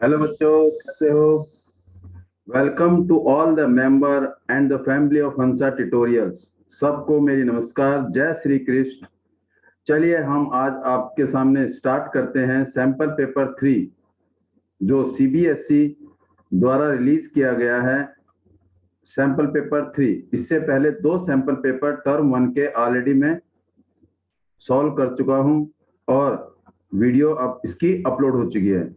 Hello बच्चों, कैसे हो? Welcome to all the member and the family of Hansa tutorials. सबको मेरी नमस्कार, जय श्री कृष्ण। चलिए हम आज आपके सामने स्टार्ट करते हैं सैंपल पेपर 3, जो सीबीएसई द्वारा रिलीज किया गया है। सैंपल पेपर 3, इससे पहले 2 सैंपल पेपर टर्म 1 के ऑलरेडी मैं सॉल्व कर चुका हूं और वीडियो अब इसकी अपलोड हो चुकी है।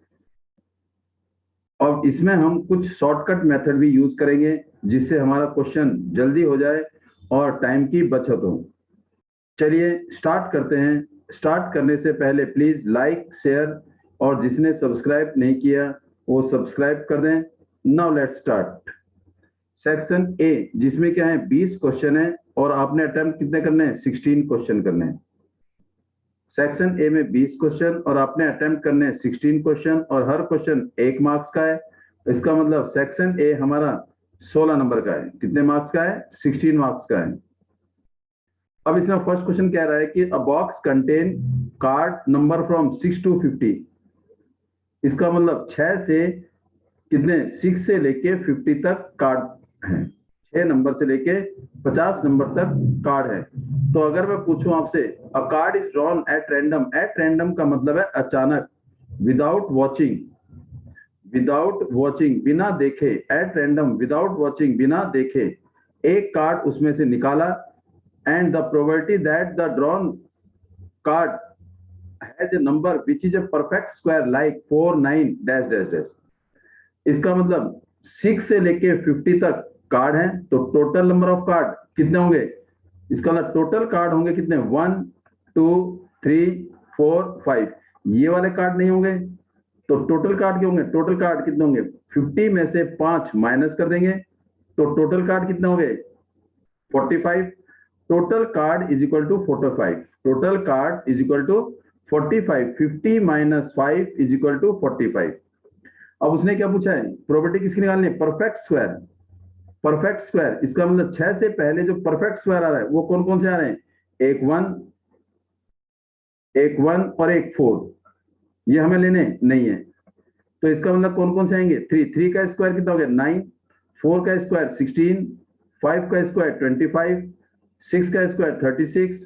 अब इसमें हम कुछ शॉर्टकट मेथड भी यूज करेंगे, जिससे हमारा क्वेश्चन जल्दी हो जाए और टाइम की बचत हो। चलिए स्टार्ट करते हैं। स्टार्ट करने से पहले प्लीज लाइक, शेयर और जिसने सब्सक्राइब नहीं किया वो सब्सक्राइब कर दें। Now let's start. Section A, जिसमें क्या है 20 क्वेश्चन है और आपने अटेम्प्ट कितने करने हैं? 16 क्वेश्चन करने हैं। सेक्शन ए में 20 क्वेश्चन और आपने अटेम्प्ट करने हैं 16 क्वेश्चन और हर क्वेश्चन 1 मार्क्स का है। इसका मतलब सेक्शन ए हमारा 16 नंबर का है। कितने मार्क्स का है? 16 मार्क्स का है। अब इसमें फर्स्ट क्वेश्चन कह रहा है कि a box contain card number from 6 to 50। इसका मतलब 6 से कितने? 6 से लेके 50 तक कार्ड है। 6 नंबर से लेके 50 नंबर तक कार्ड है। तो अगर मैं पूछूं आपसे, अ card is drawn at random का मतलब है अचानक, विदाउट वॉचिंग, बिना देखे, एट रैंडम विदाउट वॉचिंग, बिना देखे एक कार्ड उसमें से निकाला, and the probability that the drawn card has a number which is a perfect square like 4 9 dash dash dash. इसका मतलब 6 से लेके 50 तक कार्ड हैं, तो टोटल नंबर ऑफ कार्ड कितने होंगे? इसका मतलब टोटल कार्ड होंगे कितने? 1 2 3 4 5। ये वाले कार्ड नहीं होंगे, तो टोटल कार्ड क्या होंगे? टोटल कार्ड कितने होंगे? 50 में से 5 माइनस कर देंगे, तो टोटल कार्ड कितने होंगे? 45। Total card is equal to 45। Total card is equal to 45। 50 minus 5 is equal to 45। अब उसने क्या पूछा है? प्रोबेबिलिटी किसकी निकालनी है? Perfect square. परफेक्ट स्क्वायर, इसका मतलब 6 से पहले जो परफेक्ट स्क्वायर आ रहा है वो कौन कौन से आ रहे हैं? एक 1, एक 1 और एक 4। ये हमें लेने नहीं है, तो इसका मतलब कौन कौन से आएंगे? 3। 3 का स्क्वायर कितना हो गया? 9। 4 का स्क्वायर 16। 5 का स्क्वायर 25। 6 का स्क्वायर 36।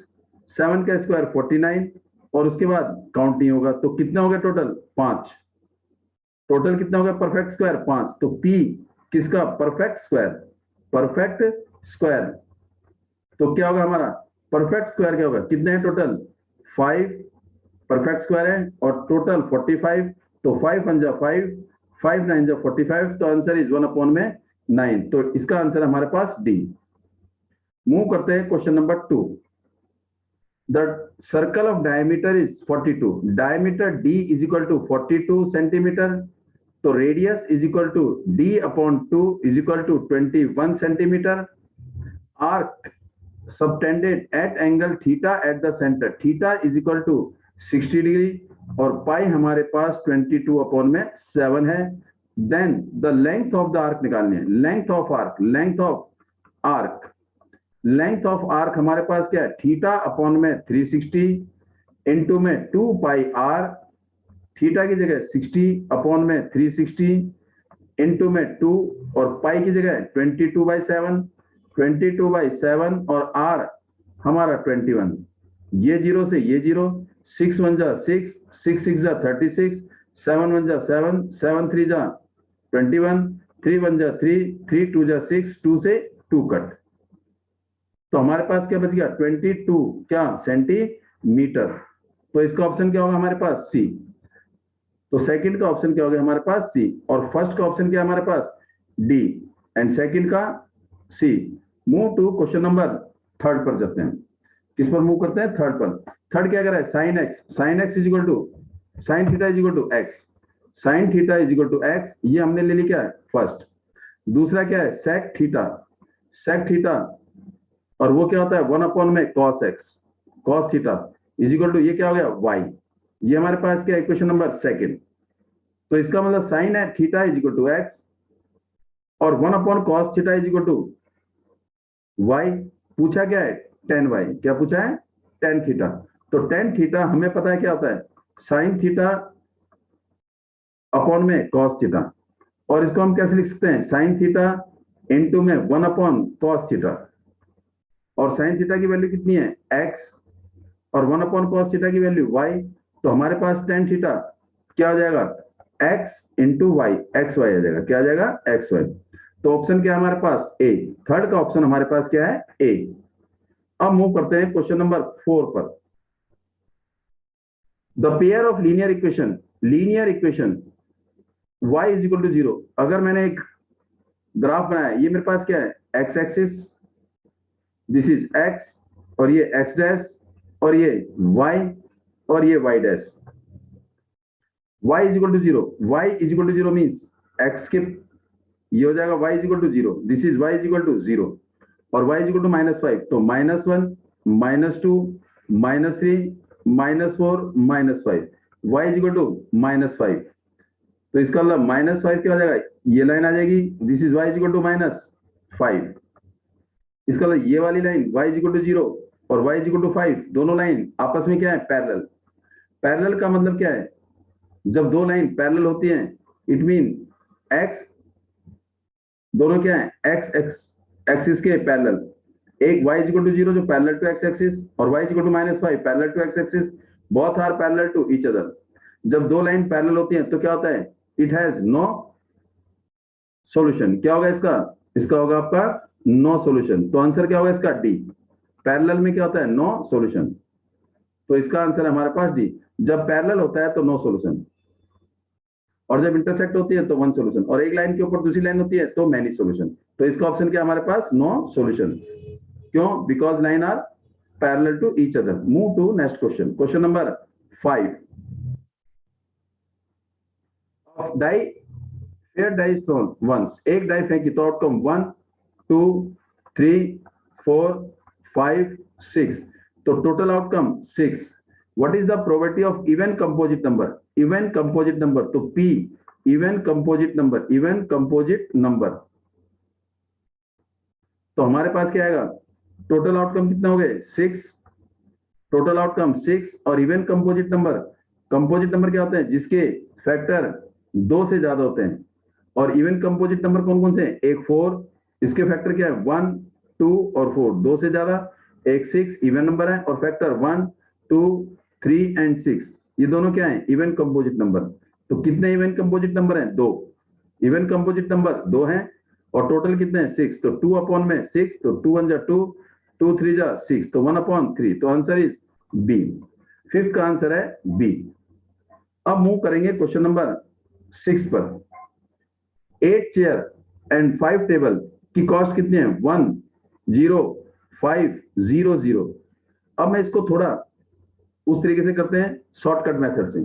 7 का स्क्वायर 49 और उसके बाद काउंट नहीं होगा, तो कितना हो गया टोटल? 5। टोटल कितना हो गया? Perfect square 5। तो P किसका? Perfect square. परफेक्ट स्क्वायर, तो क्या होगा हमारा? परफेक्ट स्क्वायर क्या होगा? कितने हैं टोटल? 5 परफेक्ट स्क्वायर है और टोटल 45। तो 5 1 जा 5, 5 9 जा 45, तो आंसर इज 1 अपॉन में 9। तो इसका आंसर हमारे पास डी। मूव करते हैं question number 2। The circle of diameter is 42। Diameter D is equal to 42 centimetre. तो radius is equal to D upon 2 is equal to 21 centimetre. Arc subtended at angle theta at the centre, theta is equal to 60 degree और pi हमारे पास 22 अपॉन में 7 है। Then the length of the arc निकालनी है। Length of arc, length of arc, length of arc हमारे पास क्या है? थीटा अपॉन में 360 इंटू में 2 पाई आर। थीटा की जगह 60 अपॉन में 360 इंटू में 2 और पाई की जगह 22/7। 22/7 और आर हमारा 21। ये जीरो से ये जीरो, 6 1 जा 6, 6 6 जा 36, 7 1 जा 7, 7 3 जा 21, 3 1 जा 3, 3 2 जा 6, 2 से 2 कट। तो हमारे पास क्या बच गया? 22 क्या सेंटीमीटर। तो इसका ऑप्शन क्या होगा हमारे पास? सी। तो सेकंड का ऑप्शन क्या हो गया हमारे पास? सी। और फर्स्ट का ऑप्शन क्या है हमारे पास? डी एंड सेकंड का C. Move to question number third पर जाते हैं। किस पर मूव करते हैं? थर्ड पर। थर्ड क्या कर रहा है? Sine X. Sine X is equal to sine theta is equal to X. Sine theta is equal to X, ये हमने ले ली क्या है? फर्स्ट। दूसरा क्या है? Sec theta. सेक थीटा, और वो क्या होता है? 1 अपॉन में cos x, cos theta is equal to ये क्या हो गया? वाई। ये हमारे पास क्या? Equation number second. तो इसका मतलब साइन है theta is equal to x और 1 upon cos theta is equal to y. पूछा क्या है? Tan y. क्या पूछा है? Tan theta. तो टेन थीटा हमें पता है क्या होता है? साइन थीटा अपॉन में कॉस थीटा, और इसको हम कैसे लिख सकते हैं, साइन थीटा इंटू में 1 अपॉन कॉस थीटा, और साइन थीटा की वैल्यू कितनी है x, और 1 अपॉन कॉस थीटा की वैल्यू y। तो हमारे पास tan थीटा क्या हो जाएगा, x into Y, X Y आ जाएगा, क्या आ जाएगा एक्स वाई। तो ऑप्शन क्या है हमारे पास, ए। थर्ड का ऑप्शन हमारे पास क्या है, ए। अब मूव करते हैं क्वेश्चन नंबर 4 पर। The pair of linear equation y is equal to 0। अगर मैंने एक ग्राफ बनाया, ये मेरे पास क्या है, x axis, this is x, और ये x डैश, और ये y, और ये y dash. y is equal to 0, y is equal to 0 means x के, ये हो जाएगा y is equal to 0, this is y is equal to 0, और y इज इक्वल टू -5, तो -1, -2, -3, -4, -5, y इज इक्वल टू -5। तो इसका मतलब -5 क्या हो जाएगा, ये लाइन आ जाएगी, this is y is equal to -5। इसका मतलब ये वाली line y is equal to 0 और y इज इक्वल टू 5, दोनों लाइन आपस में क्या है, पैरेलल। पैरेलल का मतलब क्या है, जब दो लाइन पैरेलल होती हैं, इट मीन x, दोनों क्या है, x एक्सिस के पैरेलल। एक y इज इक्वल टू 0 जो पैरेलल टू x एक्सिस, और y is equal to -5 parallel to x axis, both are parallel to each other. जब दो लाइन पैरेलल होती हैं तो क्या होता है, इट हैज नो सॉल्यूशन। क्या होगा इसका, इसका होगा आपका नो सॉल्यूशन। तो आंसर क्या होगा इसका, डी। पैरेलल में क्या होता है, नो सॉल्यूशन। तो इसका आंसर है हमारे पास डी। जब पैरेलल होता है तो नो सॉल्यूशन, और जब इंटरसेक्ट होती है तो वन सॉल्यूशन, और एक लाइन के ऊपर दूसरी लाइन होती है तो मैनी सॉल्यूशन। तो इसका ऑप्शन क्या है हमारे पास, नो सॉल्यूशन। क्यों, because line are parallel to each other. Move to next question, question number 5। Die fair die thrown once, एक डाई फेंकी तो आउटकम 1 2 3 4 5 6, तो total outcome 6। What is the probability of even composite number, even composite number, तो P even composite number, even composite number. तो हमारे पास क्या आएगा, टोटल आउटकम कितना हो गए 6, टोटल आउटकम 6, और even composite number, composite number क्या होते हैं, जिसके फैक्टर 2 से ज्यादा होते हैं। और इवन कंपोजिट नंबर कौन कौन से हैं, एक 4, इसके फैक्टर क्या है 1 2 और 4, 2 से ज्यादा। एक 6 इवन नंबर है, और फैक्टर 1 2 3 एंड 6, ये दोनों क्या है, इवन कंपोजिट नंबर। तो कितने इवन कंपोजिट नंबर हैं, 2 इवन कंपोजिट नंबर 2 हैं, और टोटल कितने हैं 6, तो 2 अपॉन में 6, तो 2 1 जा 2, 2 3 जा 6, तो 1 अपॉन 3, तो आंसर इज बी। फिफ्थ का आंसर है बी। अब मूव करेंगे क्वेश्चन नंबर 6 पर। 8 चेयर एंड 5 टेबल की कॉस्ट कितनी है, 1 0 5 0 0। अब मैं इसको थोड़ा उस तरीके से करते हैं, शॉर्टकट मेथड से।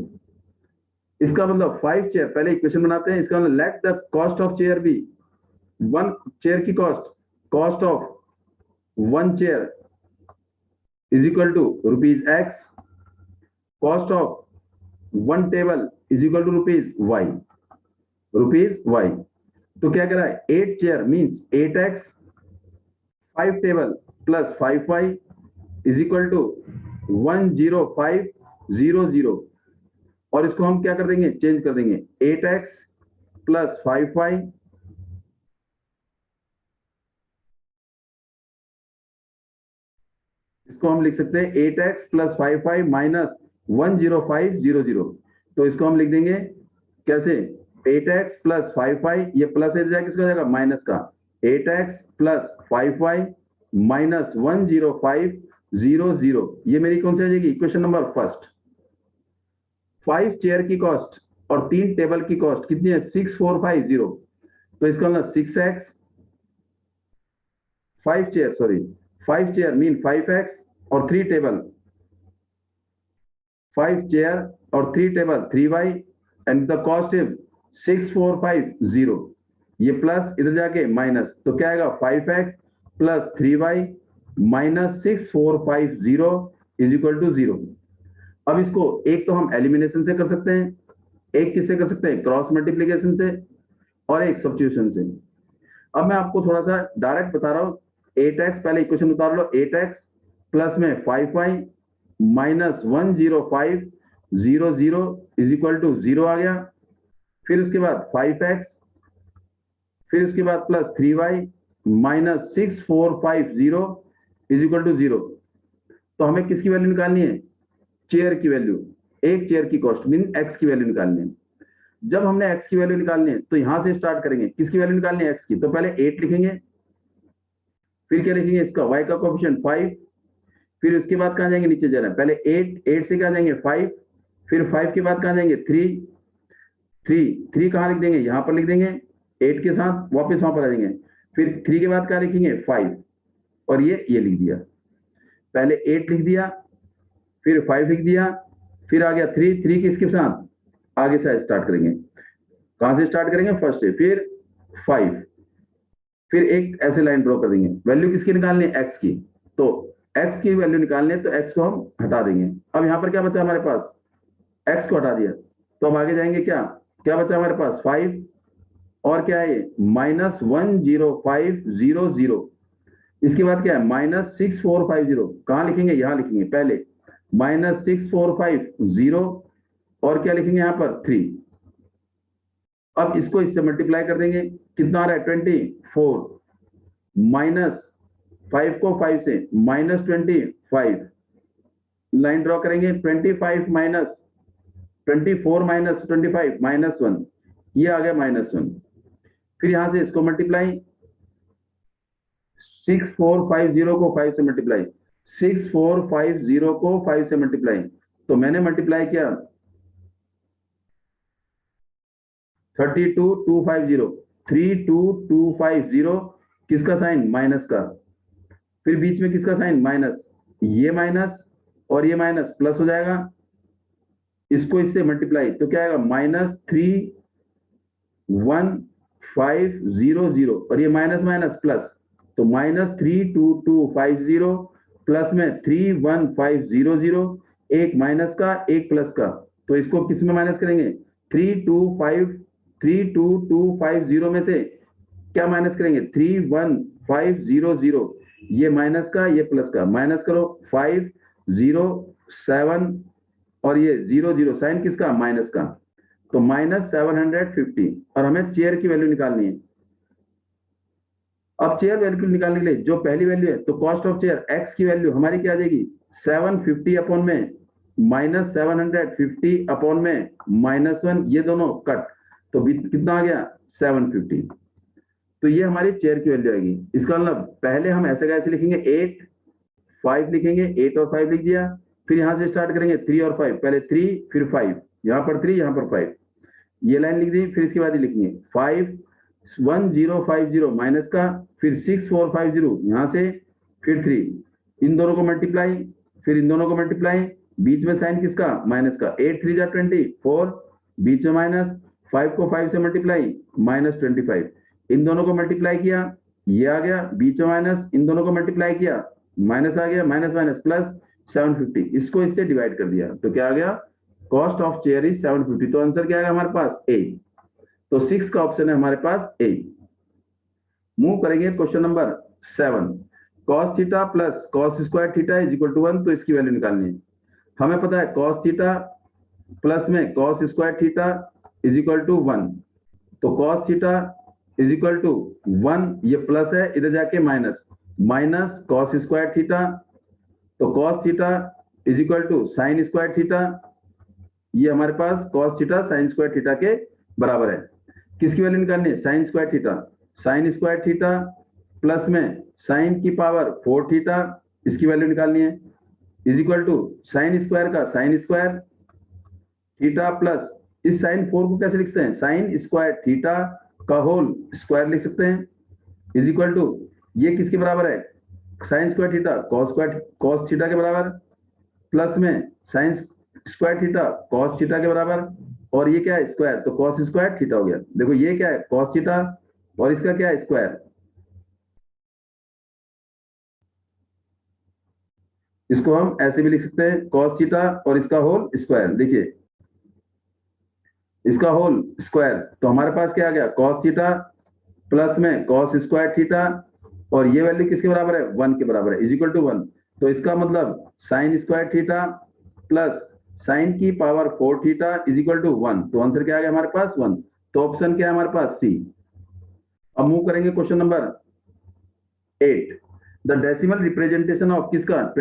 इसका मतलब 5 चेयर, पहले इक्वेशन बनाते हैं। इसका मतलब let the cost of chair be, 1 chair की cost of 1 chair is equal to rupees X, cost of 1 table is equal to rupees Y, तो क्या कह रहा है, 8 chair means 8x, 5 table plus 5y is equal to 10500, और इसको हम क्या कर देंगे, चेंज कर देंगे, 8x प्लस 5y इसको हम लिख सकते हैं 8x प्लस 5y माइनस 10500। तो इसको हम लिख देंगे कैसे, 8x प्लस 5y, ये प्लस है किसका हो जाएगा, माइनस का, 8x प्लस 5y माइनस 10500, ये मेरी कौन सी आ जाएगी, इक्वेशन नंबर फर्स्ट। 5 चेयर की कॉस्ट और 3 टेबल की कॉस्ट कितनी है, 6450, तो इसका मतलब 6x 5 चेयर मीन 5x और 3 टेबल, 5 चेयर और 3 table 3y, and the cost is 6450, ये प्लस इधर जाके माइनस, तो क्या आएगा 5x plus 3y minus 6450 is equal to 0। अब इसको एक तो हम एलिमिनेशन से कर सकते हैं, एक किससे कर सकते हैं, क्रॉस मल्टीप्लीकेशन से, और एक सब्स्टिट्यूशन से। अब मैं आपको थोड़ा सा डायरेक्ट बता रहा हूं, 8x पहले इक्वेशन उतार लो, 8x प्लस में 5y minus 10500 is equal to 0 आ गया। फिर उसके बाद 5x, फिर उसके बाद plus 3y minus 6450 is equal to 0। तो हमें किसकी वैल्यू निकालनी है? चेयर की वैल्यू, एक चेयर की कॉस्ट मीन x की वैल्यू निकालनी है। जब हमने x की वैल्यू निकालनी है तो यहां से स्टार्ट करेंगे। किसकी वैल्यू निकालनी है? x की। तो पहले 8 लिखेंगे, फिर क्या लिखेंगे? इसका y का कोएफिशिएंट 5, फिर उसके बाद कहां जाएंगे? नीचे जा रहे हैं, पहले 8 से कहां जाएंगे? 5, फिर 5 के बाद कहां जाएंगे? 3 कहां लिख देंगे? यहां पर लिख देंगे 8 के साथ, वापस वहां पर आ जाएंगे। फिर 3 के बाद क्या लिखेंगे? 5, और ये लिख दिया। पहले 8 लिख दिया, फिर 5 लिख दिया, फिर आ गया 3 किसके साथ? आगे से स्टार्ट करेंगे। कहां से स्टार्ट करेंगे? फर्स्ट से, फिर 5, फिर एक ऐसे लाइन ड्रॉ कर देंगे। वैल्यू किसकी निकालनी है? x की। तो x की वैल्यू निकालनी है तो x को हम हटा देंगे। अब यहां पर क्या बचा हमारे पास? x को हटा दिया, तो अब आगे जाएंगे। क्या क्या बचा हमारे पास? 5, और क्या है ये? -10500। इसके बाद क्या है? -6450। कहां लिखेंगे? यहां लिखेंगे पहले -6450, और क्या लिखेंगे यहां पर? 3। अब इसको इससे मल्टीप्लाई कर देंगे। कितना आ रहा है? 24, माइनस 5 को 5 से -25, लाइन ड्रॉ करेंगे। 24 माइनस 25 -1, ये आ गया -1। फिर यहां से इसको मल्टीप्लाई, 6450 को 5 से मल्टीप्लाई, 6450 को 5 से मल्टीप्लाई। तो मैंने मल्टीप्लाई किया 32250, 32250, किसका साइन? माइनस का। फिर बीच में किसका साइन? माइनस। ये माइनस और ये माइनस प्लस हो जाएगा, इसको इससे मल्टीप्लाई, तो क्या आएगा? -31500, और ये माइनस माइनस प्लस, तो -32250 प्लस में 31500, एक माइनस का एक प्लस का, तो इसको किस में माइनस करेंगे? 32250 में से क्या माइनस करेंगे? 31500, ये माइनस का ये प्लस का, माइनस करो 507, और ये 00, साइन किसका? माइनस का, तो -750। और हमें चेयर की वैल्यू निकालनी है। अब चेयर वैल्यू निकालने के लिए जो पहली वैल्यू है, तो कॉस्ट ऑफ चेयर x की वैल्यू हमारी क्या आ जाएगी? 750 अपॉन में -750 अपॉन में -1, ये दोनों कट, तो कितना आ गया? 750। तो ये हमारी चेयर की वैल्यू आएगी। इसका मतलब पहले हम ऐसे का ऐसे लिखेंगे, 8 5 लिखेंगे, 8 और 5 लिख दिया। फिर यहां से स्टार्ट करेंगे 3 और 5, पहले 3 फिर 5, यहां पर 3 यहां पर 5, ये लाइन लिख दी। फिर इसके बाद लिखेंगे 51050 माइनस का, फिर 6450 यहां से, फिर 3, इन दोनों को मल्टीप्लाई, फिर इन दोनों को मल्टीप्लाई, बीच में साइन किसका? माइनस का। 8 3 जा 24, बीच में माइनस, 5 को 5 से मल्टीप्लाई, -25, इन दोनों को मल्टीप्लाई किया, ये आ गया, बीच में माइनस, इन दोनों को मल्टीप्लाई किया, माइनस आ गया, माइनस माइनस प्लस 750, इसको इससे डिवाइड कर दिया, तो क्या आ गया? Cost of chair is 750। तो आंसर क्या आएगा हमारे पास? ए। तो 6 का ऑप्शन है हमारे पास ए। मूव करेंगे question number 7। cos theta plus cos square theta is equal to 1, तो इसकी वैल्यू निकालनी है। हमें पता है cos थीटा प्लस में cos square theta is equal to 1, तो cos theta is equal to 1, ये प्लस है, इधर जाके minus, minus cos square theta, तो cos theta is equal to sine square theta, ये हमारे पास cos theta sine square theta के बराबर है। किसकी वैल्यू निकालनी है? Sine square theta. Sine square theta plus में साइन की पावर 4 थीटा, इसकी वैल्यू निकालनी है, is equal to sine square का साइन स्क्वायर थीटा प्लस, इस साइन 4 को कैसे लिखते हैं? साइन स्क्वायर थीटा का होल स्क्वायर लिख सकते हैं, इज इक्वल टू, ये किसके बराबर है? Sine square theta cos theta के बराबर, प्लस में sign square theta cos theta के बराबर, और ये क्या है? स्क्वायर, तो कॉस स्क्वायर थीटा हो गया। देखो ये क्या है? कॉस थीटा, और इसका क्या है? स्क्वायर। इसको हम ऐसे भी लिख सकते हैं, कॉस थीटा और इसका होल स्क्वायर। देखिए इसका होल स्क्वायर, तो हमारे पास क्या आ गया? कॉस थीटा प्लस में कॉस स्क्वायर थीटा, और ये वैल्यू किसके बराबर है? 1 के बराबर है, इज इक्वल टू 1। तो इसका मतलब sine square theta plus sine की power 4 theta is equal to 1, तो आंसर क्या आ गया हमारे पास? 1। तो ऑप्शन क्या है हमारे पास? सी। अब मूव करेंगे question number 8। The decimal representation of किसका?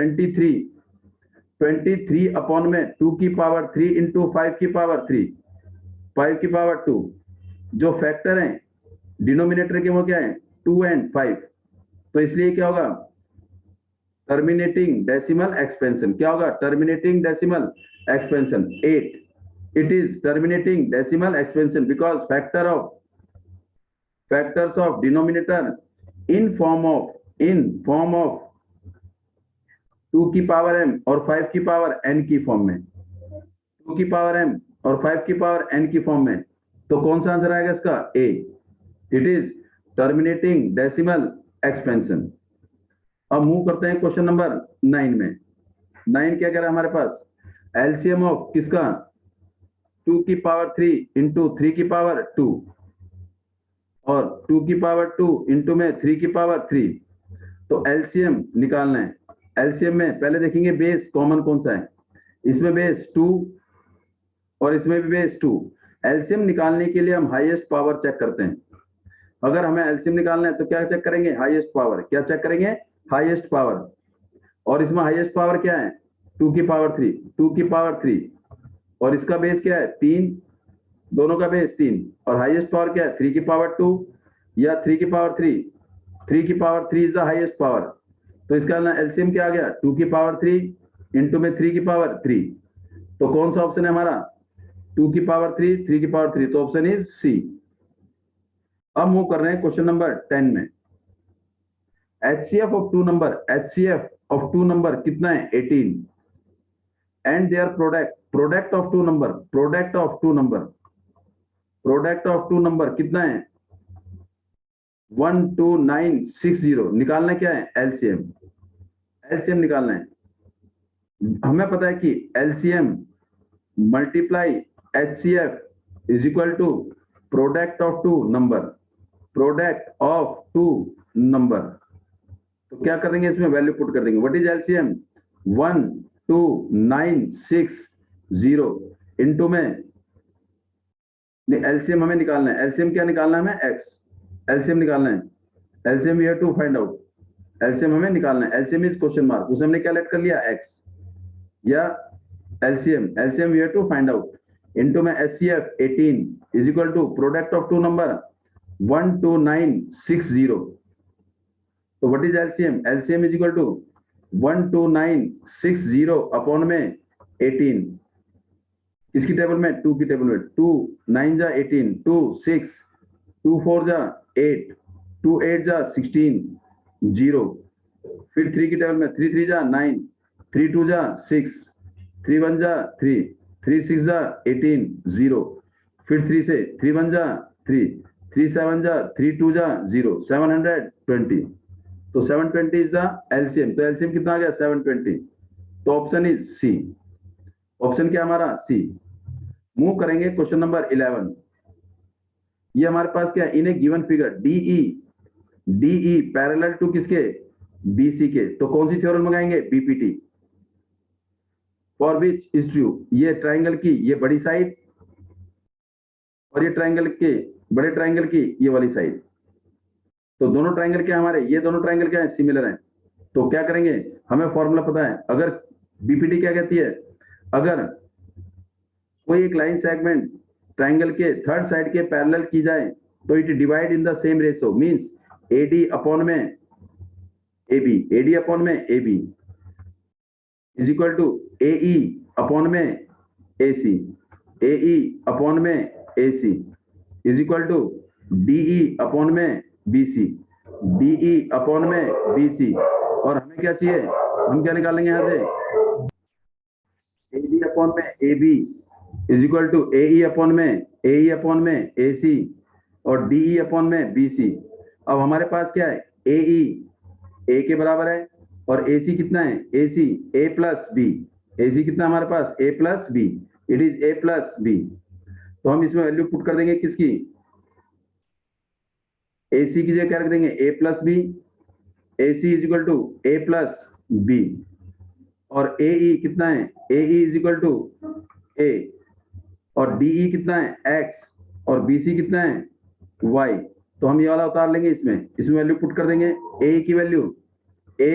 23 अपॉन में 2 की पावर 3 इंटू 5 की पावर 3, 5 की पावर 2। जो फैक्टर हैं डिनोमिनेटर के वो क्या है? 2 एंड 5। तो इसलिए क्या होगा? Terminating decimal expansion. क्या होगा? Terminating decimal expansion 8। It is terminating decimal expansion because factors of denominator in form of 2 की पावर m और 5 की पावर n की फॉर्म में, 2 की पावर m और 5 की पावर n की फॉर्म में। तो कौन सा आंसर आएगा इसका? A. It is terminating decimal expansion. अब मूव करते हैं क्वेश्चन नंबर 9 में। 9 क्या कह रहा है हमारे पास? एलसीएम ऑफ किसका? 2 की पावर 3 इंटू 3 की पावर 2 और 2 की पावर 2 इंटू में 3 की पावर 3। तो एलसीएम निकालना है। एलसीएम में पहले देखेंगे बेस कॉमन कौन सा है। इसमें बेस 2 और इसमें भी बेस 2। एलसीएम निकालने के लिए हम हाईएस्ट पावर चेक करते हैं। अगर हमें एलसीएम निकालना है तो क्या चेक करेंगे? Highest power. क्या चेक करेंगे? Highest power. और इसमें हाईएस्ट पावर क्या है? 2 की पावर 3, 2 की पावर 3। और इसका बेस क्या है? 3, दोनों का बेस 3। और हाईएस्ट पावर क्या है? 3 की पावर 2 या 3 की पावर 3। 3 की power 3 is the highest power. तो इसका एलसीएम क्या आ गया? 2 की पावर 3 इंटू में 3 की पावर 3। तो कौन सा ऑप्शन है हमारा? 2 की पावर 3, 3 की पावर 3। तो ऑप्शन इज सी। अब मूव कर रहे हैं क्वेश्चन नंबर 10 में। HCF ऑफ टू नंबर कितना है? 18। And their product of two number कितना है? 12960। निकालना क्या है? एलसीएम निकालना है। हमें पता है कि LCM multiply HCF is equal to product of two number. तो क्या करेंगे? इसमें वैल्यू पुट कर देंगे। What is LCM? 12960 इंटू में एलसीएम हमें निकालना है। एलसीएम क्या निकालना है? हमें एक्स एलसीएम निकालना है। LCM we have to find out. LCM हमें निकालना है। एलसीएम इज क्वेश्चन मार्क, उसे हमने क्या लेट कर लिया? एक्स। या LCM we have to find out into में HCF 18 is equal to product of two number 12960। तो what is LCM? LCM is equal to 12960 upon में 18। इसकी टेबल में 2 की टेबल में 2 9 जा 18, 2 6, 2 4 जा 8, 2 8 जा 16 0। फिर 3 की टेबल में 3 3 जा 9, 3 2 जा 6, 3 1 जा 3, 3 6 जा 18 0। फिर 3 से 3 1 जा 3, 3 7 जा 3 2 जा 0, 720। तो 720 इज द एलसीएम। तो एलसीएम कितना आ गया? 720। तो ऑप्शन इज सी। ऑप्शन क्या हमारा? सी। मूव करेंगे क्वेश्चन नंबर 11। ये हमारे पास क्या है? In a given figure DE parallel to किसके? बीसी के। तो कौन सी थ्योरम लगाएंगे? BPT. For which is true, ये ट्राइंगल की ये बड़ी साइड और ये ट्राइंगल के बड़े ट्राइंगल की ये वाली साइड। तो दोनों ट्राइंगल क्या हमारे? ये दोनों ट्राइंगल क्या है? सिमिलर हैं। तो क्या करेंगे? हमें फॉर्मूला पता है। अगर बीपीटी क्या कहती है? अगर कोई एक लाइन सेगमेंट ट्राइंगल के थर्ड साइड के पैरेलल की जाए तो it divide in the same ratio, means AD upon में AB is equal to AE upon में AC is equal to DE upon में बीसी और हमें क्या चाहिए? हम क्या निकालेंगे यहां से? एडी अपॉन में AB is equal to AE upon में एसी और डीई अपॉन में बीसी। अब हमारे पास क्या है? एई ए के बराबर है और एसी कितना है? AC A plus B. AC कितना हमारे पास? A plus B. It is A plus B. तो हम इसमें वैल्यू पुट कर देंगे किसकी? एसी की जगह क्या रख देंगे? A plus B. AC is equal to A plus B और एई कितना है? AE is equal to A और डीई कितना है? एक्स और BC कितना है y, तो हम ये वाला उतार लेंगे, इसमें वैल्यू पुट कर देंगे। A की वैल्यू A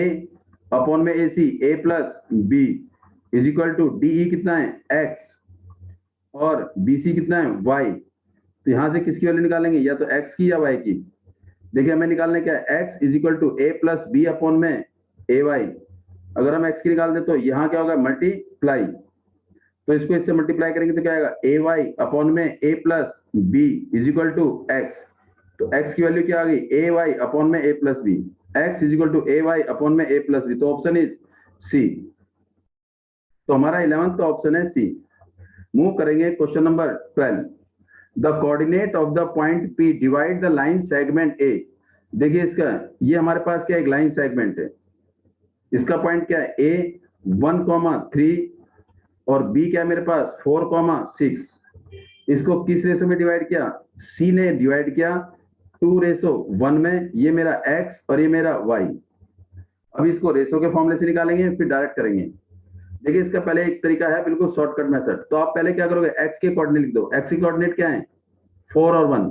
अपॉन में AC, A plus B is equal to DE कितना है x और BC कितना है y। तो यहां से किसकी वैल्यू निकालेंगे, या तो x की या y की। देखिए हमें निकालने क्या है, x is equal to A plus B upon में AY। अगर हम x की निकाल दें तो यहाँ क्या होगा, मल्टीप्लाई, तो इसको इससे मल्टीप्लाई करेंगे तो क्या आएगा, AY अपॉन में A plus B is equal to x। तो x की वैल्यू क्या आ गई, AY अपॉन में A plus B, x is equal to AY upon में A प्लस B। तो ऑप्शन इज C। तो हमारा 11th का ऑप्शन है C। मूव करेंगे question number 12। The coordinate of the point P divide the line segment A। देखिए इसका, ये हमारे पास क्या एक लाइन सेगमेंट है, इसका पॉइंट क्या है A 1,3 और B क्या है मेरे पास 4,6। इसको किस रेशो में डिवाइड किया, C ने डिवाइड किया 2:1 में, ये मेरा x और ये मेरा y। अब इसको रेशो के फॉर्मूले से निकालेंगे फिर डायरेक्ट करेंगे। देखिए इसका पहले एक तरीका है बिल्कुल शॉर्टकट मेथड। तो आप पहले क्या करोगे, x के कोऑर्डिनेट लिख दो। x के कोऑर्डिनेट क्या है 4 और 1।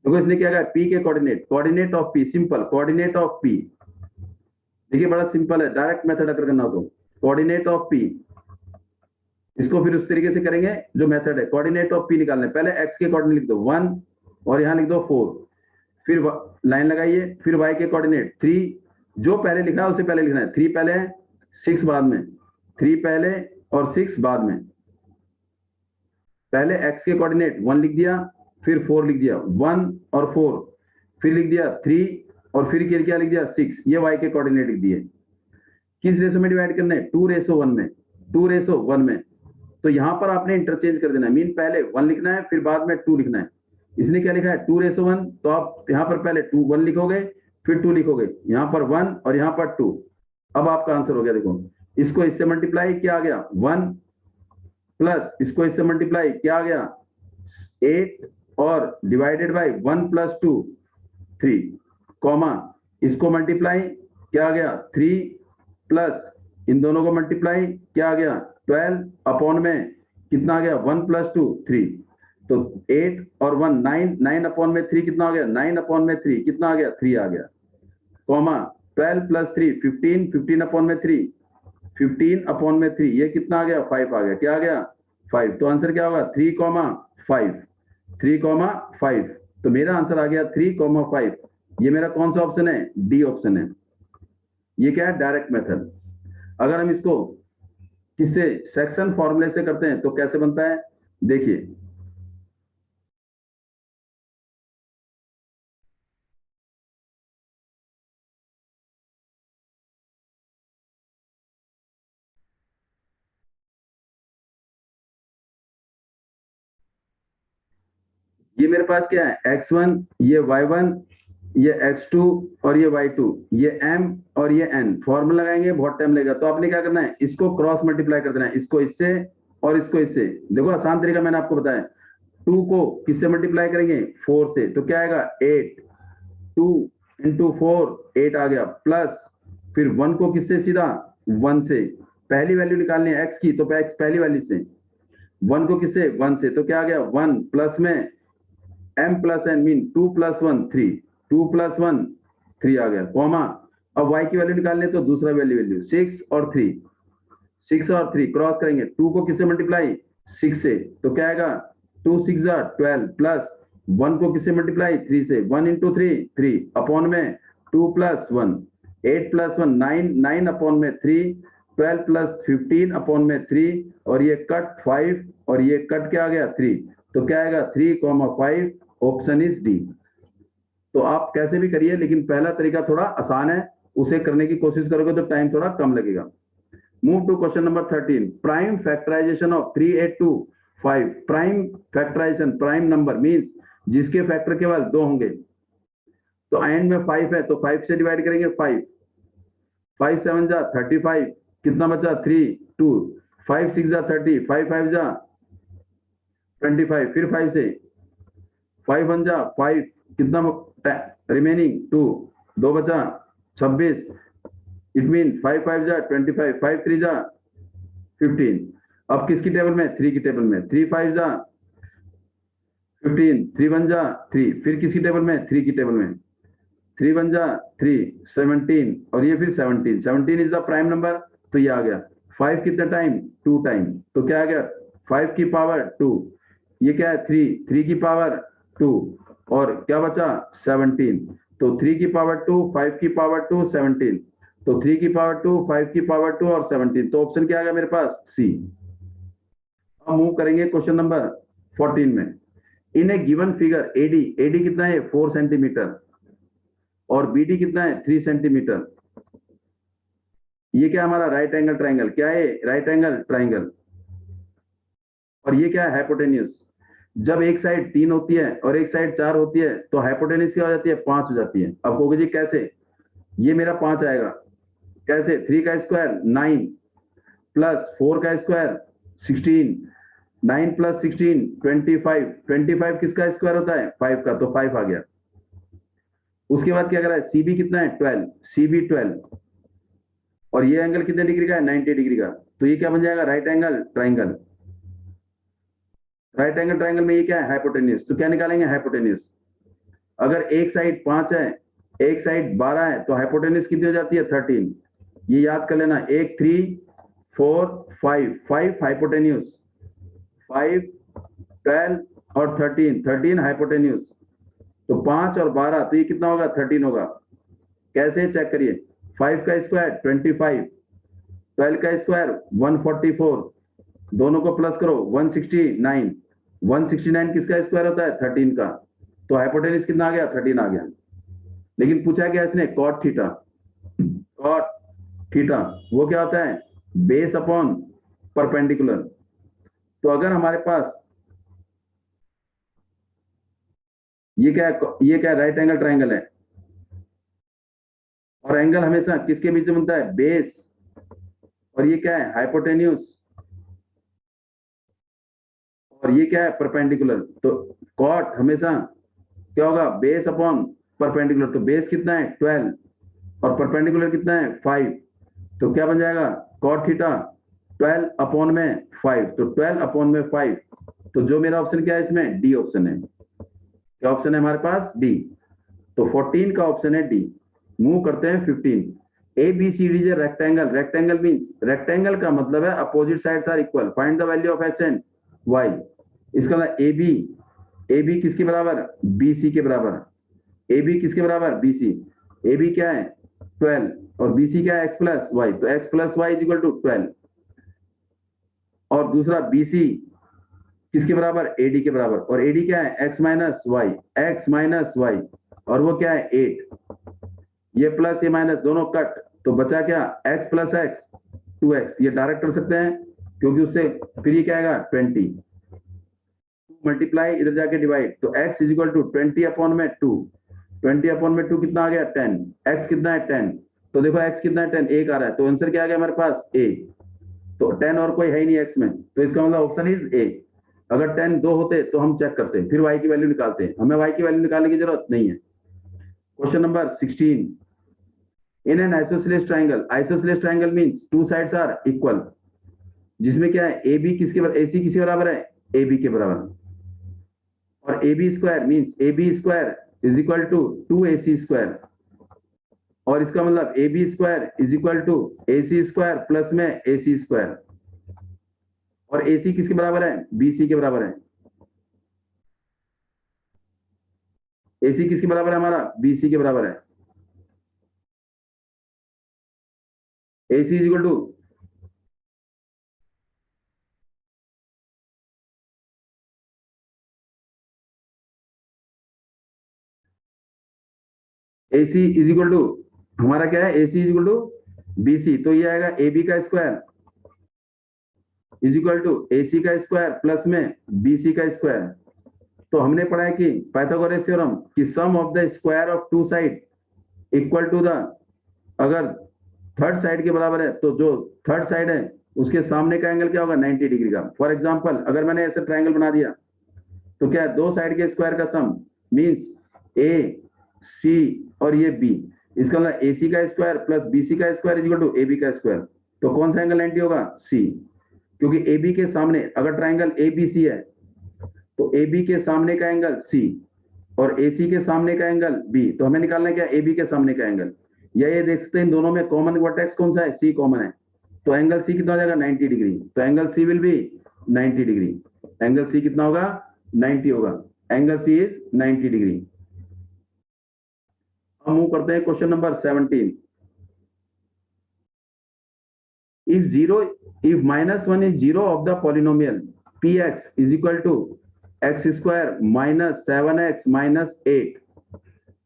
देखो इसने क्या कहा, p के coordinate of p, simple coordinate of p। देखिए बड़ा सिंपल है, डायरेक्ट मेथड अगर करना हो तो कोऑर्डिनेट ऑफ p, इसको फिर उस तरीके से करेंगे जो मेथड है। कोऑर्डिनेट ऑफ p निकालने पहले x के कोऑर्डिनेट लिख दो 1 और यहां लिख दो 4, फिर लाइन लगाइए, फिर y के कोऑर्डिनेट 3, जो पहले लिखा है उसे पहले लिखना है, 3 पहले 6 बाद में, 3 पहले और 6 बाद में। पहले x के कोऑर्डिनेट 1 लिख दिया, फिर 4 लिख दिया, 1 और 4, फिर लिख दिया 3 और फिर क्या लिख दिया 6, ये y के कोऑर्डिनेट लिख दिए। किस रेशो में डिवाइड करना है, 2:1 में, 2:1 में। तो यहां पर आपने इंटरचेंज कर देना है, मीन पहले 1 लिखना है फिर बाद में 2 लिखना है। इसने क्या लिखा है 2:1, तो आप यहां पर पहले 1 लिखोगे फिर 2 लिखोगे, यहां पर 1 और यहां पर 2। अब आपका आंसर हो गया। देखो इसको इससे मल्टीप्लाई क्या आ गया 1 प्लस इसको इससे मल्टीप्लाई क्या आ गया 8 और डिवाइडेड बाय 1 प्लस 2 3, कॉमा इसको मल्टीप्लाई क्या आ गया 3 प्लस इन दोनों को मल्टीप्लाई क्या आ गया 12 अपॉन में कितना आ गया 1 प्लस 2 3। तो 8 और 1 9, 9 अपॉन में 3 कितना आ गया 9 अपॉन में 3 कितना आ गया 3 आ गया, कॉमा 12 प्लस 3 15, 15 अपॉन में 3 15 अपॉन में 3, ये कितना आ गया 5 आ गया, क्या आ गया 5। तो आंसर क्या होगा 3,5, 3,5। तो मेरा आंसर आ गया 3,5। ये मेरा कौन सा ऑप्शन है, डी ऑप्शन है। ये क्या है, डायरेक्ट मेथड। अगर हम इसको किससे सेक्शन फॉर्मूले से करते हैं तो कैसे बनता है, देखिए ये मेरे पास क्या है x1, ये y1, ये x2 और ये y2, ये m और ये n। फॉर्मूला लगाएंगे बहुत टाइम लगेगा, तो आपने क्या करना है इसको क्रॉस मल्टीप्लाई कर देना है, इसको इससे और इसको इससे। देखो आसान तरीका मैंने आपको बताया, 2 को किससे मल्टीप्लाई करेंगे 4 से, तो क्या आएगा 8, 2 इंटू 4 8 आ गया, प्लस फिर 1 को किससे सीधा 1 से, पहली वैल्यू निकालनी है x की तो x पहली वैल्यू से, 1 को किससे 1 से, तो क्या आ गया 1 प्लस में m plus n mean 2 plus 1 3, 2 plus 1 3 आ गया, कॉमा अब y की वैल्यू निकालने तो दूसरा वैल्यू 6 और 3, 6 और 3 क्रॉस करेंगे, 2 को किससे मल्टीप्लाई 6 से, तो क्या आएगा 2 6 12 प्लस 1 को किससे मल्टीप्लाई 3 से, 1 इंटू 3 3 अपॉन में 2 प्लस 1 8 प्लस 1 9, 9 अपॉन में 3 12 प्लस 15 अपॉन में 3 और ये कट 5 और ये कट क्या आ गया 3, तो क्या आएगा 3,5, ऑप्शन इज डी। तो आप कैसे भी करिए, लेकिन पहला तरीका थोड़ा आसान है, उसे करने की कोशिश करोगे तो टाइम थोड़ा कम लगेगा। Move to question number 13। Prime factorization of 3825। Prime factorization, prime number means जिसके फैक्टर केवल 2 होंगे। तो एंड में 5 है तो 5 से डिवाइड करेंगे, 5 5 7 जा 35, कितना बचा 3 2, 5 6 जा 30, 5 5 जा 25, फिर 5 से 5 1 जा 5, कितना रिमेनिंग 2, 2 बचा 26, इट मीन 5 5 जा 25, 5 3 जा 15। अब किसकी टेबल में 3 की टेबल में 3 5 जा 15, 3 1 जा 3, फिर किसकी टेबल में, 3 की टेबल में, 3 1 जा 3, 17 और ये फिर 17, 17 इज द प्राइम नंबर, तो ये आ गया 5 कितने टाइम, 2 टाइम, तो क्या आ गया 5 की पावर 2, ये क्या है 3, 3 की पावर 2 और क्या बचा 17, तो 3 की पावर 2, 5 की पावर 2, 17, तो 3 की पावर 2, 5 की पावर 2 और 17, तो ऑप्शन क्या आ गया मेरे पास, सी। अब मूव करेंगे क्वेश्चन नंबर 14 में। इन a given figure AD, AD कितना है 4 सेंटीमीटर और बीडी कितना है 3 सेंटीमीटर, ये क्या हमारा राइट एंगल ट्राइंगल, क्या है राइट एंगल ट्राइंगल, और ये क्या है हाइपोटेन्यूस। जब एक साइड 3 होती है और एक साइड 4 होती है तो हाइपोटेन्यूस क्या हो जाती है 5 हो जाती है। अब कहोगे जी कैसे, ये मेरा 5 आएगा कैसे, 3 का स्क्वायर 9 प्लस 4 का स्क्वायर 16, 9 प्लस 16 25, 25 किसका स्क्वायर होता है 5 का, तो 5 आ गया। उसके बाद क्या कर रहा है, सीबी कितना है 12, सीबी 12 और ये एंगल कितने डिग्री का है 90 डिग्री का, तो ये क्या बन जाएगा right angle triangle. Right angle triangle में ये क्या है हाइपोटेन्यूस, तो क्या निकालेंगे हाइपोटेन्यूस। अगर एक साइड 5 है एक साइड 12 है तो हाइपोटेन्यूस कितनी हो जाती है 13, ये याद कर लेना, 1 3 4 5, 5 हाइपोटेन्यूस, 5 12 और 13, 13 हाइपोटेन्यूस, तो 5 और 12 तो ये कितना होगा 13 होगा। कैसे चेक करिए, 5 का स्क्वायर 25, 12 का स्क्वायर 144, दोनों को प्लस करो 169, 169 किसका स्क्वायर होता है 13 का, तो हाइपोटेन्यूस कितना आ गया 13 आ गया। लेकिन पूछा क्या इसने कॉट थीटा, कॉट थीटा वो क्या होता है बेस अपॉन परपेंडिकुलर। तो अगर हमारे पास ये क्या है, ये क्या राइट एंगल ट्राइंगल है और एंगल हमेशा किसके बीच में बनता है बेस, और ये क्या है हाइपोटेन्यूस और ये क्या है परपेंडिकुलर, तो कॉट हमेशा क्या होगा बेस अपॉन परपेंडिकुलर, तो बेस कितना है 12 और परपेंडिकुलर कितना है 5, तो क्या बन जाएगा कॉट थीटा 12 अपॉन में 5, तो 12 अपॉन में 5, तो जो मेरा ऑप्शन क्या है इसमें डी ऑप्शन है। क्या ऑप्शन है हमारे पास डी, तो 14 का ऑप्शन है डी। मूव करते हैं 15। A B C D is rectangle, rectangle means rectangle का मतलब है opposite sides are equal, find the value of x and y. इसका मतलब ए बी किसके बराबर बी सी के बराबर, ए बी किसके बराबर बी सी, ए बी क्या है 12 और बी सी क्या है एक्स प्लस वाई, तो x plus y is equal to 12 और दूसरा बी सी किसके बराबर एडी के बराबर, और एडी क्या है x minus y, x minus y और वो क्या है 8, ये प्लस ये माइनस दोनों कट, तो बचा क्या x प्लस एक्स 2x, ये डायरेक्ट कर सकते हैं क्योंकि उससे फिर ये क्या आएगा 20 मल्टीप्लाई इधर जाके डिवाइड, तो x is equal to 20 upon में 2, 20 अपॉन में 2 कितना आ गया 10, x कितना है 10, तो देखो x कितना है 10 एक आ रहा है, तो आंसर क्या आ गया हमारे पास a, तो 10 और कोई है ही नहीं x में, तो इसका मतलब ऑप्शन इज a। अगर 10 दो होते तो हम चेक करते फिर y की वैल्यू निकालते हैं, हमें y की वैल्यू निकालने की जरूरत नहीं है। Question number 16, in an isosceles triangle, isosceles triangle means two sides are equal, जिसमें क्या है ए बी किसके बराबर, AC किसके बराबर है ए बी के बराबर, और A B square means A B square is equal to 2AC square, और इसका मतलब A B square is equal to AC square plus में AC स्क्वायर, और AC किसके बराबर है BC के बराबर है, AC किसके बराबर है हमारा BC के बराबर है, AC is equal to AC is equal to हमारा क्या है AC is equal to BC, तो ये आएगा AB का square is equal to AC का स्क्वायर प्लस में BC का स्क्वायर। तो हमने पढ़ा है कि पाइथागोरस थ्योरम कि sum of the square of two side equal to the, अगर थर्ड साइड के बराबर है तो जो थर्ड साइड है उसके सामने का एंगल क्या होगा 90 डिग्री का। फॉर एग्जांपल अगर मैंने ऐसे ट्रायंगल बना दिया तो क्या है दो साइड के स्क्वायर का सम मींस ए सी और ये बी, इसका मतलब AC का स्क्वायर प्लस BC का square is equal to AB का स्क्वायर, तो कौन सा एंगल 90 होगा C, क्योंकि AB के सामने अगर ट्रायंगल ABC है तो ए बी के सामने का एंगल सी और ए सी के सामने का एंगल बी, तो हमें निकालना है क्या, ए बी के सामने का एंगल। या ये देख सकते हैं इन दोनों में कॉमन वर्टेक्स कौन सा है, सी कॉमन है, तो एंगल सी कितना हो जाएगा 90 डिग्री, तो angle C will be 90 degree. Angle C कितना होगा 90 होगा, एंगल सी इज 90 डिग्री। अब मूव करते हैं question number 17। if -1 is 0 of the polynomial px is equal to x square minus 7x minus 8,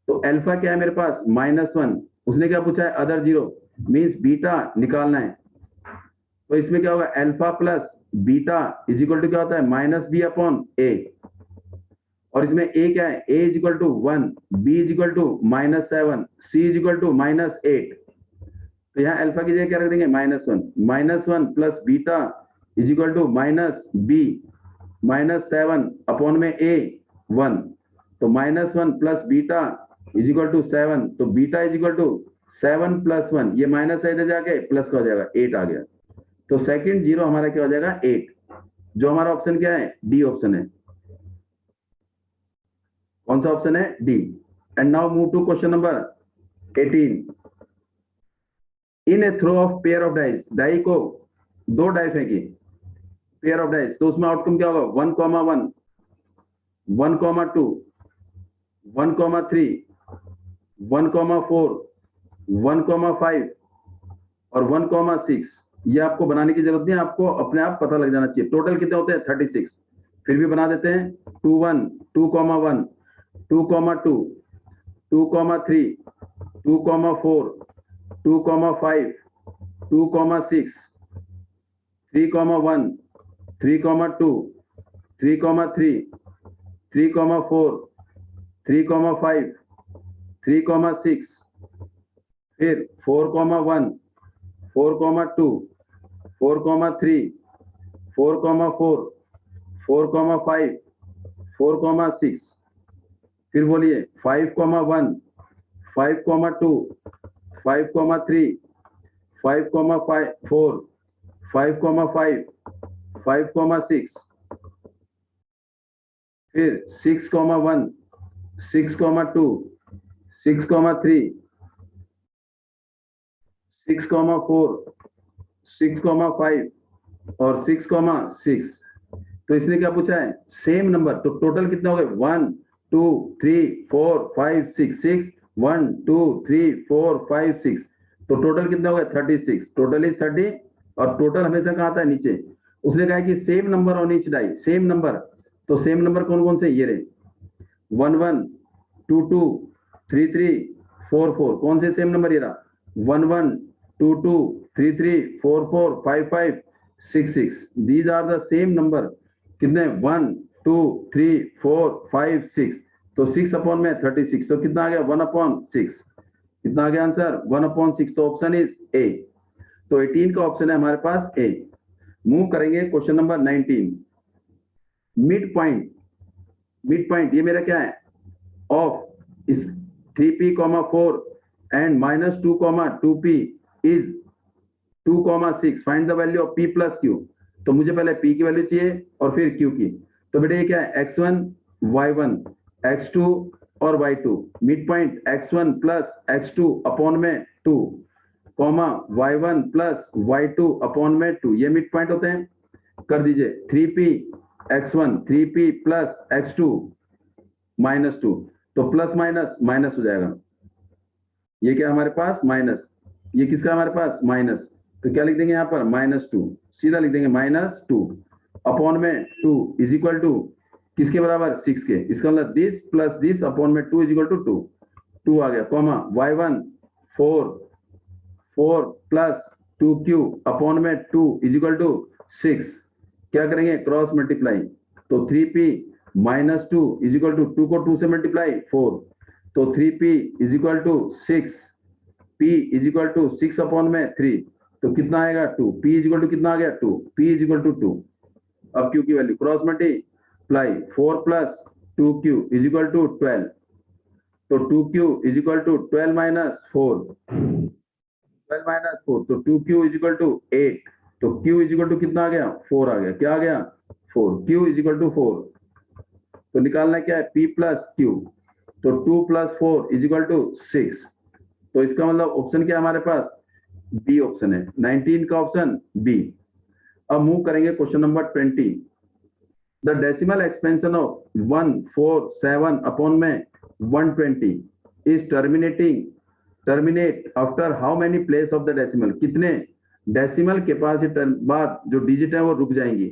तो अल्फा क्या है मेरे पास -1, उसने क्या पूछा है अदर जीरो, मीन्स बीटा निकालना है। तो इसमें क्या होगा alpha plus beta is equal to क्या होता है माइनस बी अपॉन ए, और इसमें ए क्या है a is equal to 1, b is equal to -7, c is equal to -8। तो यहाँ अल्फा की जगह क्या रख देंगे -1 plus beta is equal to minus B -7 upon में a 1, तो -1 plus beta is equal to 7, तो beta is equal to 7 plus 1, ये माइनस है इधर जाके प्लस का हो जाएगा 8 आ गया। तो सेकंड जीरो हमारा क्या हो जाएगा 8, जो हमारा ऑप्शन क्या है डी ऑप्शन है। कौन सा ऑप्शन है D. And now move to question number 18। In a throw of pair of dice, die को दो डाई फेंकी पेयर ऑफ डाइस, तो उसमें आउटकम क्या होगा 1,1 1,2 1,3 1,4 1,5 और 1,6। ये आपको बनाने की जरूरत नहीं है, आपको अपने आप पता लग जाना चाहिए। टोटल कितने होते हैं 36, फिर भी बना देते हैं 2,1 2,1 2,2 2,3 2,4 2,5 2,6 3,1 3,2 3,3 3,4 3,5 3,6 फिर 4,1 4,2 4,3 4,4 4,5 4,6 फिर बोलिए 5,1 5,2 5,3 5,4 5,5 5,6 फिर 6,1 6,2 6,3 6,4 6,5 और 6,6। तो इसने क्या पूछा है सेम नंबर, तो टोटल कितने हो गए 1 2 3 4 5 6 6 1 2 3 4 5 6, तो टोटल कितना हो गया 36, टोटल इज 30, और टोटल हमेशा कहाँ आता है नीचे। उसने कहा कि same number on each die, same number, तो सेम नंबर कौन कौन से ये रहे 1 1 2 2 3 3 4 4, कौन से सेम नंबर ये रहा 1 1 2 2 3 3 4 4 5 5 6 6, these are the same number. कितने 1 2 3 4 5 6, तो 6 अपॉन में 36, तो कितना आ गया 1/6, कितना आ गया आंसर 1/6, तो ऑप्शन इज ए। तो 18 का ऑप्शन है हमारे पास ए। मूव करेंगे question number 19। Mid point, mid point ये मेरा क्या है ऑफ इस 3p,4 and -2,2p is 2,6, find the value of p plus q। तो मुझे पहले p की वैल्यू चाहिए और फिर q की, तो बेटे ये क्या है x1 y1 x2 और y2, mid point x1 plus x2 upon में 2 comma y1 plus y2 upon में 2, ये मिड पॉइंट होते हैं। कर दीजिए 3p x1 3p plus x2 -2, तो प्लस माइनस माइनस हो जाएगा, ये क्या हमारे पास माइनस, ये किसका हमारे पास माइनस, तो क्या लिख देंगे यहाँ पर -2, सीधा लिख देंगे -2 अपॉन में 2 इज इक्वल टू किसके बराबर 6 के, इसका मतलब दिस प्लस दिस अपॉन में 2 इज इक्वल टू 2, 2 आ गया comma y1 4 plus 2q upon में 2 इज इक्वल टू 6, क्या करेंगे क्रॉस मल्टीप्लाई, तो 3p -2 इज इक्वल टू 2 को 2 से मल्टीप्लाई 4, तो 3p is equal to 6, p is equal to 6 upon में 3, तो कितना आएगा 2, p इज इक्वल टू कितना आ गया 2, p इज इक्वल टू 2। अब q की value cross multiply 4 plus 2q is equal to 12, तो 2q is equal to 12 minus 4 तो 2q इज इक्वल टू 8, तो q इज इक्वल टू कितना आ गया 4 आ गया, क्या आ गया 4, q इज इक्वल टू 4। तो निकालना क्या है, p प्लस क्यू, तो 2 प्लस 4 इज इक्वल टू 6। तो इसका मतलब ऑप्शन क्या है हमारे पास, बी ऑप्शन है, 19 का ऑप्शन बी। अब मूव करेंगे question number 20। The decimal expansion of 147 upon में 120 is terminate after how many place of the decimal, कितने डेसिमल के पास बाद जो डिजिट है वो रुक जाएंगी।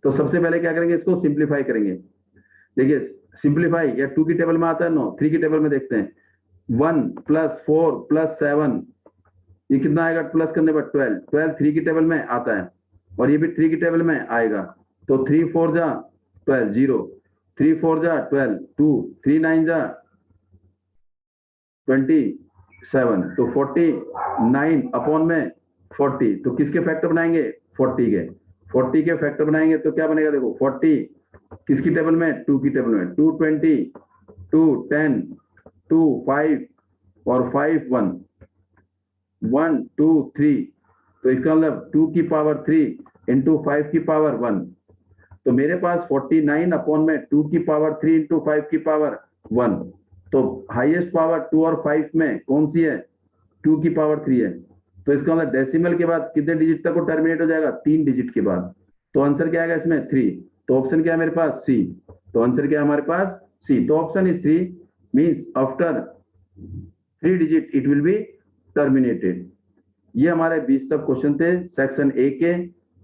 तो सबसे पहले क्या करेंगे, इसको सिंप्लीफाई करेंगे। देखिए सिंप्लीफाई या 2 की टेबल में आता है, नो 3 की टेबल में देखते हैं। 1 प्लस 4 प्लस 7, ये कितना आएगा, प्लस करने पर 12, 12 3 की टेबल में आता है और ये भी 3 की टेबल में आएगा। तो 3 4 जा 12, 0, 3 4 जा 12, 2, 3 9 जा 27, तो 49 अपॉन में 40, तो किसके फैक्टर बनाएंगे, 40 के फैक्टर बनाएंगे तो क्या बनेगा, देखो 40 किसकी टेबल में, 2 की टेबल में, 2 20, 2 10, 2 5 और 5 1, 1 2 3, तो इसका मतलब 2 की पावर 3 इंटू 5 की पावर 1। तो मेरे पास 49 अपॉन में 2 की पावर 3 इंटू 5 की पावर 1। तो हाईएस्ट पावर 2 और 5 में कौन सी है, 2 की पावर 3 है। तो इसका मतलब डेसिमल के बाद कितने डिजिट तक वो टर्मिनेट हो जाएगा, 3 डिजिट के बाद। तो आंसर क्या आएगा इसमें, 3। तो ऑप्शन क्या है मेरे पास, सी। तो आंसर क्या है हमारे पास, सी। तो option is 3 means after 3 digit it will be terminated. ये हमारे 20 तक क्वेश्चन थे सेक्शन ए के,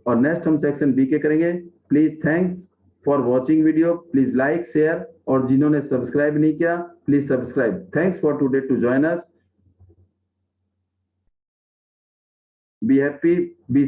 और नेक्स्ट हम सेक्शन बी के करेंगे। Please thanks for watching video, please like share, और जिन्होंने सब्सक्राइब नहीं किया please subscribe. Thanks for today to join us, be happy, B